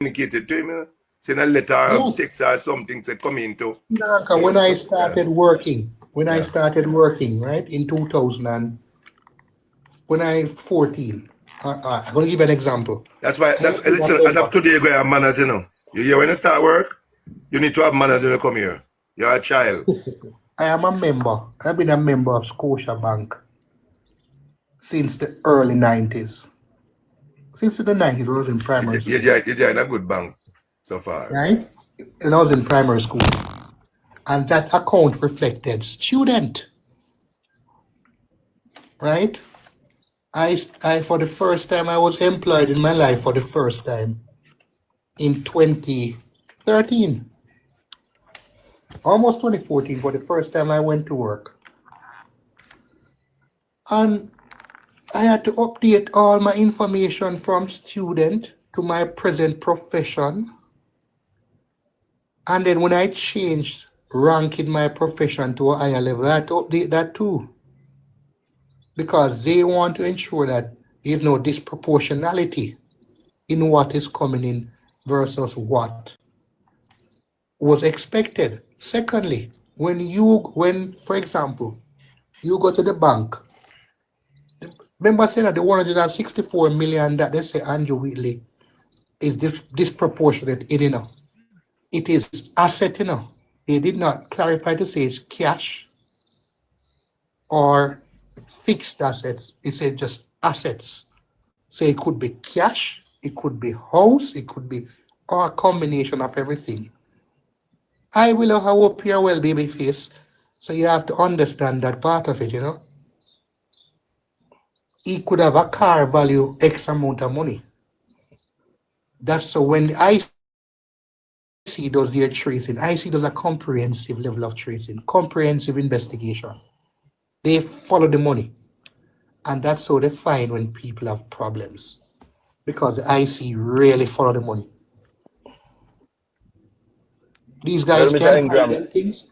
communicated to him, send a letter or text or something to come into. When I started working, right, in 2000, when I 14, I'm going to give an example. That's why, listen, and up today, you have manners, you know. You hear when you start work, you need to have manners when you come here. You're a child. I am a member. I've been a member of Scotia Bank since the early 90s. Since the 90s, I was in primary school. You're in a good bank so far. Right? And I was in primary school. And that account reflected student. Right? I for the first time, I was employed in my life for the first time in 2013. Almost 2014 for the first time I went to work. And I had to update all my information from student to my present profession. And then when I changed rank in my profession to a higher level, I had to update that too. Because they want to ensure that there's no disproportionality in what is coming in versus what was expected. Secondly, when for example, you go to the bank, remember saying that the 164 million that they say Andrew Whitley is disproportionate in, you know. It is asset, you know. They did not clarify to say it's cash or fixed assets. It said just assets. So it could be cash, it could be house, it could be or a combination of everything. I will hope you're well, baby face. So you have to understand that part of it, you know. He could have a car value X amount of money. That's so when the IC does their tracing, IC does a comprehensive level of tracing, comprehensive investigation. They follow the money. And that's how they find when people have problems. Because the IC really follow the money. These guys can't find things.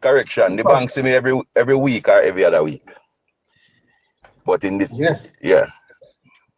Correction, the bank see me every week or every other week. But in this,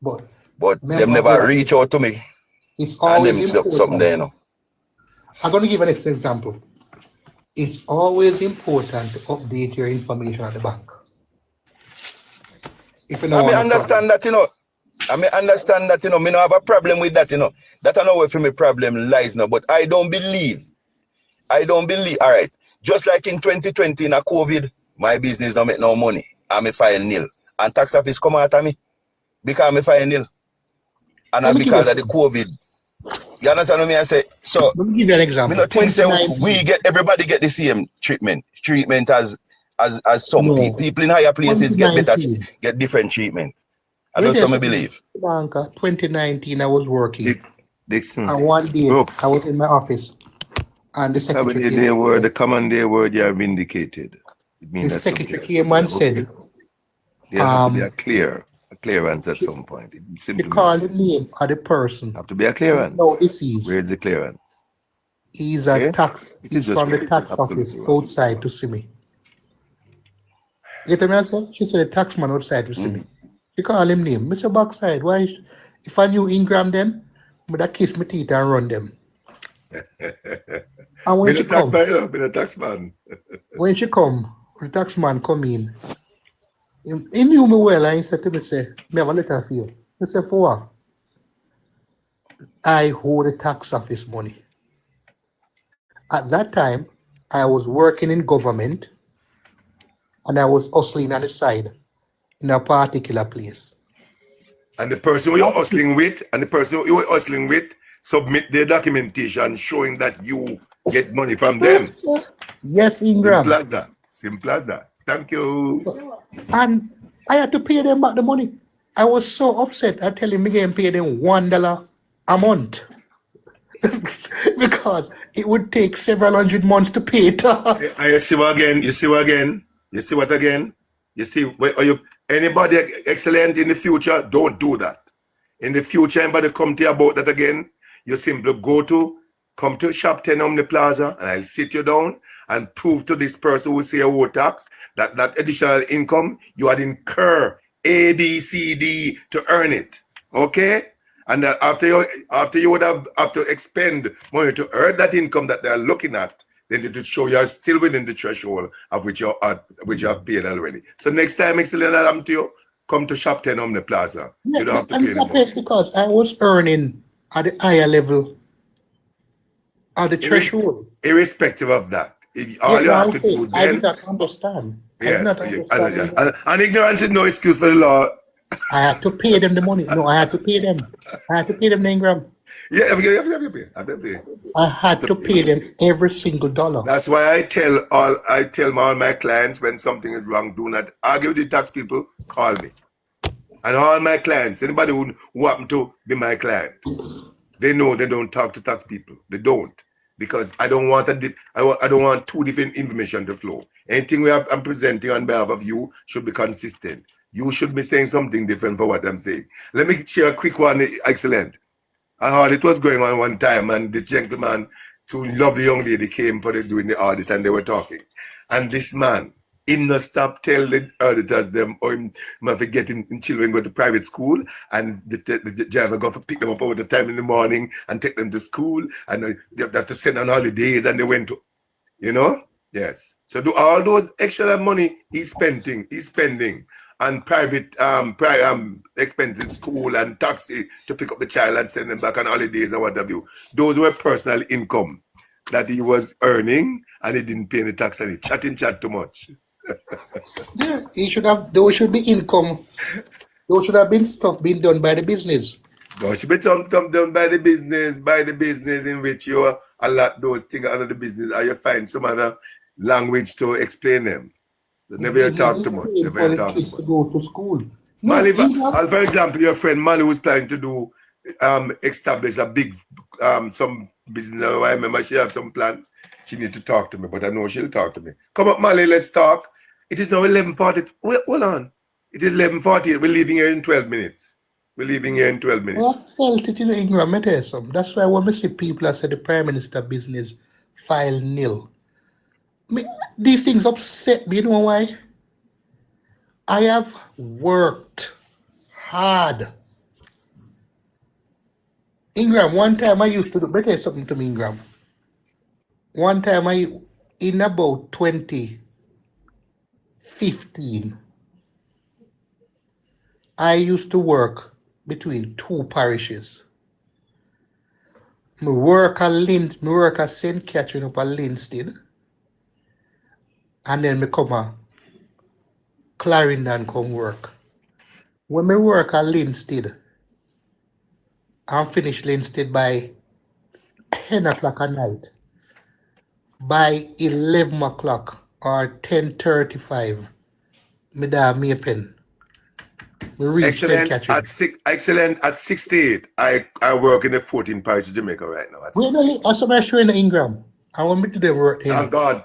but them never reach out to me. It's always and them something there, you know. I'm going to give an example. It's always important to update your information at the bank. If you know, I understand that, you know. Understand that, you know, me don't have a problem with that, you know. That I know where my problem lies now, but I don't believe, all right. Just like in 2020 in a COVID, my business don't make no money. I'm a file nil. And tax office come out of me because I'm a file nil. And because of the COVID. You understand what I say? So, let me give you an example. Me not think say everybody get the same treatment as some people. People in higher places get different treatment. I know some believe. 2019, I was working. Dixon. And one day, I was in my office. And the secretary the common day word you are vindicated. It means the secretary came and said, there has to be a clearance at some point. You call the name of the person. Have to be a clearance. No, this is. Where's the clearance? He's a tax. He's from the tax office outside to see me. You get me answer? She said the taxman outside to see me. She call him name. Mr. Backside, why? If I knew Ingram then, would I kiss my teeth and run them. And when she come, been a taxman. When she come, the taxman come in. He knew me well, and he said to me, say, me have a letter for you. I said, for what? I hold the tax office money. At that time, I was working in government, and I was hustling on the side in a particular place. And the person you're hustling with, submit their documentation showing that you get money from them. Yes, Ingram. Simple as that. Thank you. And I had to pay them back the money. I was so upset. I tell him again, pay them $1 a month. Because it would take several hundred months to pay it. You see what again? You see what again? You see, anybody excellent in the future, don't do that. In the future, anybody come to you about that again, you simply come to shop 10 Omni Plaza, and I'll sit you down and prove to this person who say owe tax that additional income, you had incur A, B, C, D to earn it. Okay? And that after you would have to expend money to earn that income that they're looking at, then it will show you are still within the threshold of which you have paid already. So next time, excellent happen to you, come to Shop 10 Omni Plaza. Yeah, You don't have to and pay anymore. because I was earning at the higher level of the threshold. Irrespective of that, all Yeah, you no, have I to say do I did then, not understand. I did yes, not understand. and ignorance is no excuse for the law. I had to pay them the money. No, I had to pay them. I had to pay them the Ingram. Yeah, you have to pay. You have to pay. I had to pay them every single dollar. That's why I tell all my clients when something is wrong, do not argue with the tax people, call me. And all my clients, anybody who happen to be my client, they know they don't talk to tax people. They don't. Because I don't want I don't want two different information to flow. Anything I'm presenting on behalf of you should be consistent. You should be saying something different for what I'm saying. Let me share a quick one, excellent. I heard it was going on one time, and this gentleman, two lovely young lady came for doing the audit, and they were talking. And this man, he not stop tell the auditors them, or him have to get him children go to private school, and the driver go to pick them up over the time in the morning and take them to school, and they have to send on holidays, and they went to, you know? Yes. So do all those extra money he's spending on private expenses, school and taxi to pick up the child and send them back on holidays and what have you. Those were personal income that he was earning, and he didn't pay any tax on it. Chat too much. Yeah, those should be income. Those should have been stuff being done by the business. Those should be something done by the business in which you allot those things under the business, or you find some other language to explain them. Never talk too much. Never talk too much. To go to school. Mali, for example, your friend Mali was planning to do establish a big some business. I remember she have some plans. She need to talk to me, but I know she'll talk to me. Come up, Mali, let's talk. It is now 11:40. Wait, hold on. It is 11:40. We're leaving here in 12 minutes. We're leaving here in 12 minutes. Well, I felt it in the Ingram. That's why when we see people that say the Prime Minister business file nil. These things upset me. You know why? I have worked hard. Ingram, one time I used to do, better something to me, Ingram. One time in about 2015, I used to work between two parishes. Me work at St. Catherine up at Linstead. And then me come a Clarendon come work. When me work at Linstead, I'm finished Linstead by 10 o'clock at night. By 11 o'clock or 10:35, me da me a pen. Me reach St. Catherine. Excellent at 68. I work in the 14th parish of Jamaica right now. Really, also I show in the Ingram. I want me to do work here. Thank God.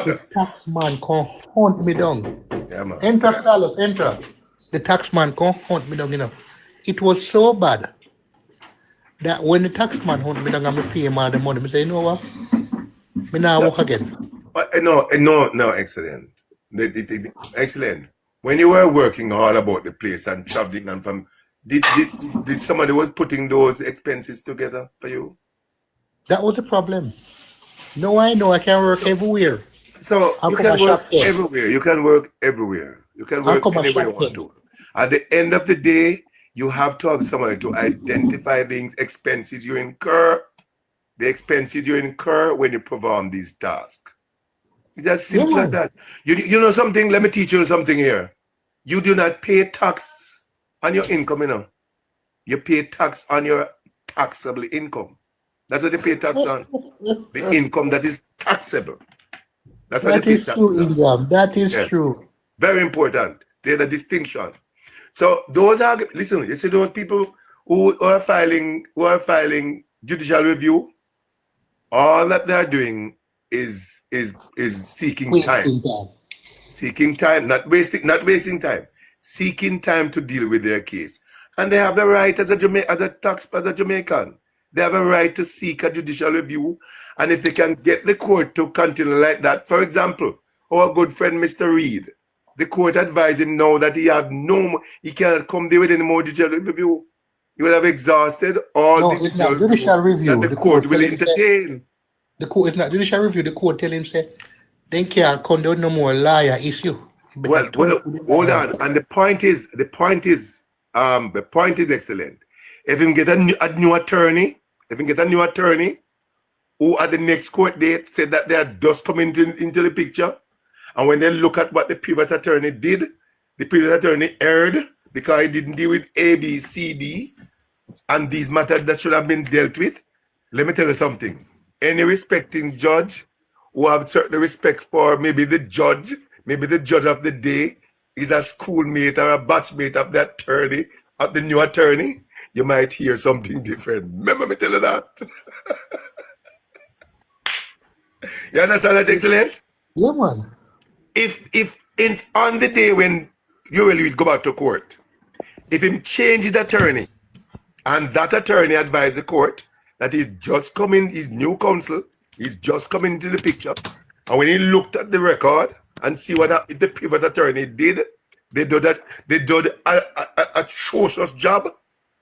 The tax man come hunt me down. Yeah, man. Enter, Carlos, enter. The tax man come hunt me down, you know. It was so bad that when the tax man hunt me down and me pay him all the money, I say, you know what? Me now work again. No, excellent. Excellent. When you were working hard about the place and traveling and from, did somebody was putting those expenses together for you? That was the problem. No, I know I can work everywhere. So you can work everywhere. You can work everywhere. You can work anywhere you want to. At the end of the day, you have to have somebody to identify the expenses you incur. The expenses you incur when you perform these tasks. It's as simple as that. You know something? Let me teach you something here. You do not pay tax on your income, you know. You pay tax on your taxable income. That's what they pay tax on. The income that is taxable. That's what that is true, Ingram. That is true. Very important. There's a distinction. So those are, listen, you see those people who are filing judicial review, all that they're doing is seeking time. Seeking time, not wasting time. Seeking time to deal with their case. And they have the right as a Jamaican. They have a right to seek a judicial review. And if they can get the court to continue like that, for example, our good friend Mr. Reed, the court advised him now that he cannot come there with any more judicial review. you would have exhausted all No, the it's not judicial judicial review review. that the The court court will tell him say entertain. the court is not judicial review. The court tell him say they can't condone no more liar issue. You better Well, talk to the hold liar. on. And the point is, excellent. If him get a new attorney, who at the next court date said that they are just coming into the picture, and when they look at what the previous attorney did, the previous attorney erred because he didn't deal with A, B, C, D, and these matters that should have been dealt with. Let me tell you something. Any respecting judge who have certain respect for maybe the judge of the day is a schoolmate or a batchmate of the attorney, of the new attorney, you might hear something different. Remember me tell you that. You understand that, excellent? Yeah, man. If on the day when you will go back to court, if him change his attorney, and that attorney advised the court that he's just coming, his new counsel, he's just coming into the picture. And when he looked at the record and see what the previous attorney did, they did a atrocious job.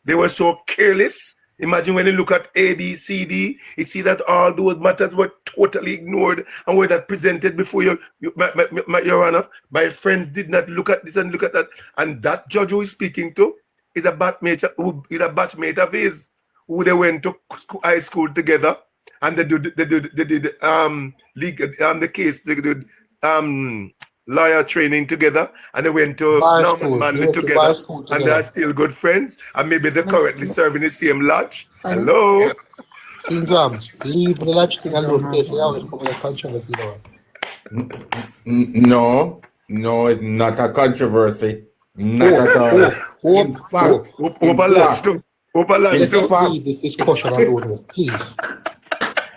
They were so careless. Imagine when you look at A, B, C, D, you see that all those matters were totally ignored and were not presented before you, Your Honor. My friends did not look at this and look at that. And that judge who is speaking to is a batchmate of his, who they went to high school together, and they did the case, they did lawyer training together, and they went to Norman Manley together, and they are still good friends, and maybe they're currently serving the same lodge. Hello? Ingram, leave the lodge thing alone, please. We always come with a controversy, No, it's not a controversy. Not at all. In fact, let's leave this discussion alone, please.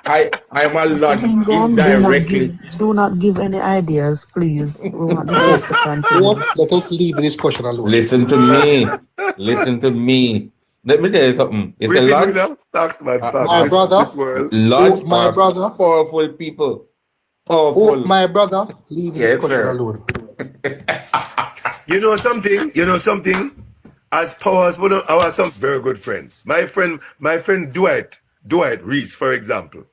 I'm a lot indirectly. Do not give any ideas, please. We want the case to continue. Let us leave the discussion alone. Listen to me. Let me tell you something. It's a lot. My brother, Powerful people. My brother, leave the discussion alone. You know something? As powerful, I have some very good friends. My friend Dwight Reese, for example.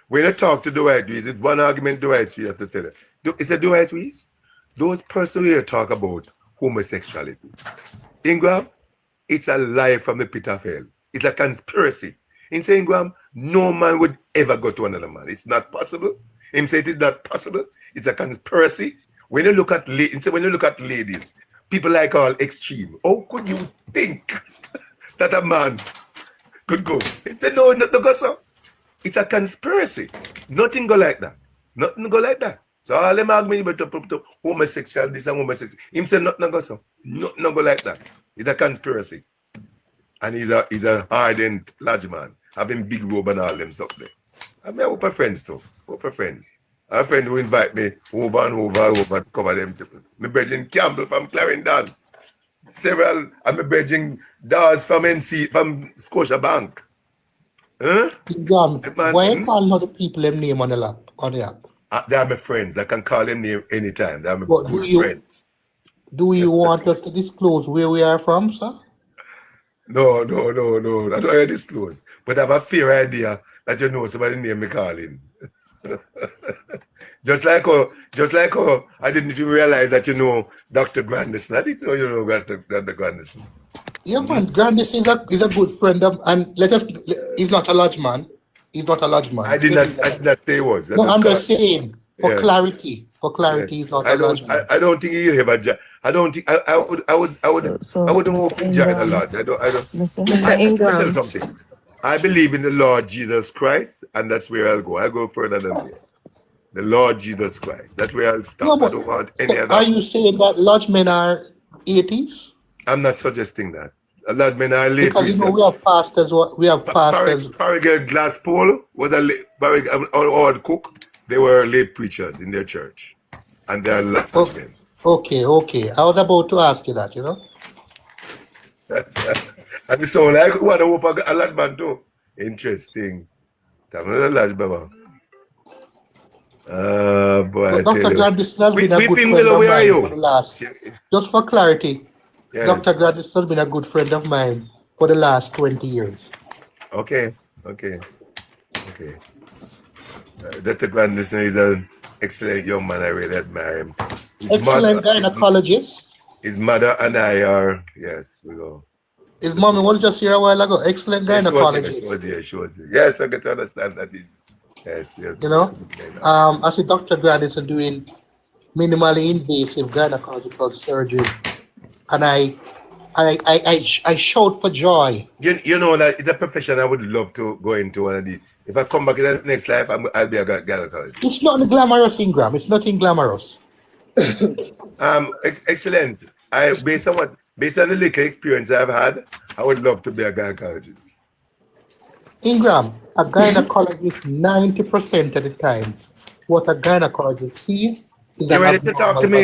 When I talk to Dwight Reese, it's one argument Dwight Reese have to tell you. It's a Dwight Reese. Those persons here talk about homosexuality. Ingram, it's a lie from the pit of hell. It's a conspiracy. In saying, Ingram, no man would ever go to another man. It's not possible. Him say it is not possible. It's a conspiracy. When you look at ladies, people like all extreme. How could you think that a man could go? If they know not to go so, it's a conspiracy. Nothing go like that. So all them argument about to homosexual, this and homosexual. Him say nothing go so. Nothing go like that. It's a conspiracy. And he's a hardened large man, having big robe and all them stuff there. I mean, I hope my friends too. A friend who invite me over to cover them. My brethren Campbell from Clarendon. I'm a brethren Dawes from Scotia Bank. Huh? John, why you call other people them name on the app? They are my friends. I can call them name anytime. They are my good friends. Do you want us to disclose where we are from, sir? No. I don't want to disclose. But I have a fair idea that you know somebody name me calling. just like how I didn't even realize that you know Dr. Grandison. I didn't know you know Dr. Grandison. Yeah, man, Grandison is a good friend of, and he's not a large man. I did not say he was. No, I'm just saying for clarity. He's not a large man. I don't think he'll have a job. I don't think I wouldn't hope to join a lot. I don't. Mr. Ingram. I'll tell you something. I believe in the Lord Jesus Christ, and that's where I'll go. I'll go further than there. The Lord Jesus Christ. That's where I'll stop. No, I don't want any other. Are you saying that large men are atheists? I'm not suggesting that. A lot of men are lay because preachers. You know, we have pastors. Farragut Glasspool was an old cook. They were lay preachers in their church, and they are large men. Okay. I was about to ask you that. You know. And so like what I hope a large man too. Interesting. Tell me the large baba. Boy, Dr. Grandison has been a good friend of mine for the last. Just for clarity, yes. Dr. Grandison has been a good friend of mine for the last 20 years. Okay. Dr. Glandison is an excellent young man. I really admire him. Excellent gynecologist. His mother and I are, yes, we go. His mommy was just here a while ago. Excellent gynecologist. She was here. Yes, I get to understand that. Yes. You know, I see Dr. Glandison doing minimally invasive gynecological surgery, and I shout for joy. You know that it's a profession I would love to go into one of these. If I come back in the next life, I'll be a gynecologist. It's not glamorous, Ingram. It's nothing glamorous. Excellent. Based on the little experience I've had, I would love to be a gynecologist. Ingram, a gynecologist 90% of the time, what a gynecologist sees is You ready to talk to me,